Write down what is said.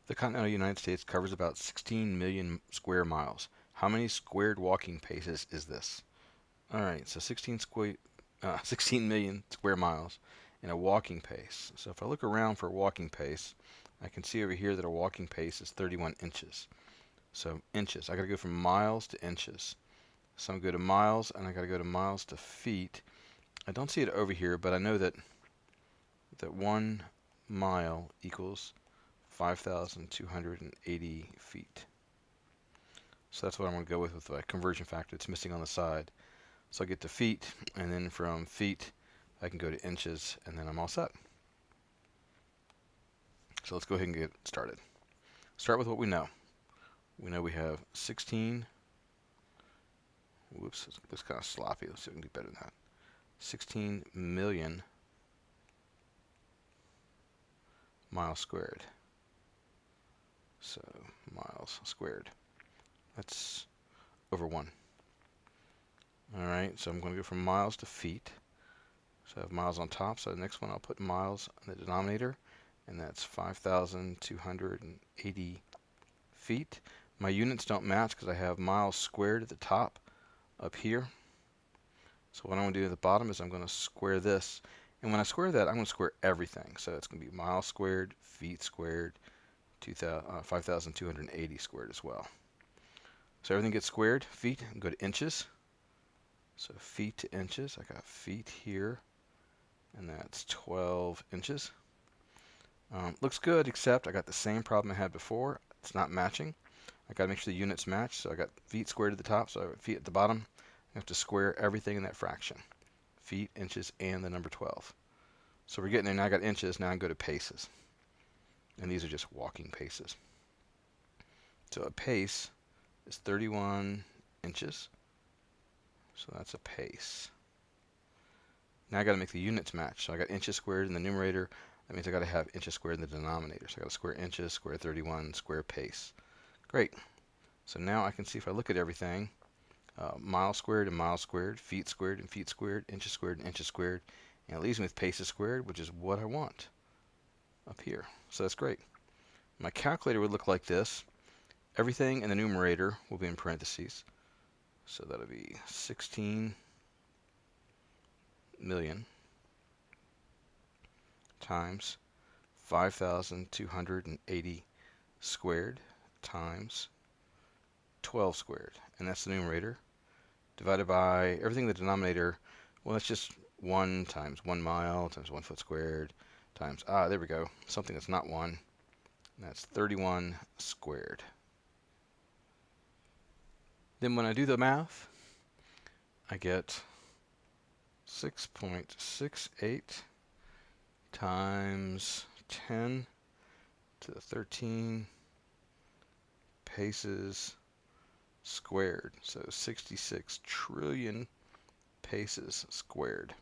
The continental United States covers about 16 million square miles. How many squared walking paces is this? All right, so 16 million square miles in a walking pace. So if I look around for a walking pace, I can see over here that a walking pace is 31 inches. So inches, I got to go from miles to inches. So I'm going to go to miles, and I got to go to miles to feet. I don't see it over here, but I know that 1 mile equals 5,280 feet. So that's what I'm going to go with the conversion factor. It's missing on the side. So I get to feet, and then from feet, I can go to inches, and then I'm all set. So let's go ahead and get started. Start with what we know. We know we have 16. Whoops, it's kind of sloppy. Let's see if we can do better than that. 16 million miles squared. So miles squared. That's over 1. All right, so I'm going to go from miles to feet. So I have miles on top. So the next one I'll put miles in the denominator, and that's 5,280 feet. My units don't match because I have miles squared at the top up here. So what I'm going to do at the bottom is I'm going to square this. And when I square that, I'm going to square everything. So it's going to be miles squared, feet squared, 5,280 squared as well. So everything gets squared. Feet, go to inches. So feet to inches. I got feet here, and that's 12 inches. Looks good, except I got the same problem I had before. It's not matching. I got to make sure the units match. So I got feet squared at the top, so I have feet at the bottom. I have to square everything in that fraction. Feet, inches, and the number 12. So we're getting there. Now I got inches. Now I can go to paces. And these are just walking paces. So a pace is 31 inches. So that's a pace. Now I got to make the units match. So I got inches squared in the numerator. That means I got to have inches squared in the denominator. So I got to square inches, square 31, square pace. Great. So now I can see if I look at everything, miles squared and miles squared, feet squared and feet squared, inches squared and inches squared, and it leaves me with paces squared, which is what I want up here. So that's great. My calculator would look like this. Everything in the numerator will be in parentheses. So that'll be 16 million times 5,280 squared times 12 squared. And that's the numerator. Divided by everything in the denominator. Well, that's just 1 times 1 mile times 1 foot squared times, there we go, something that's not 1. And that's 31 squared. Then when I do the math, I get 6.68 times 10 to the 13 paces squared. So 66 trillion paces squared.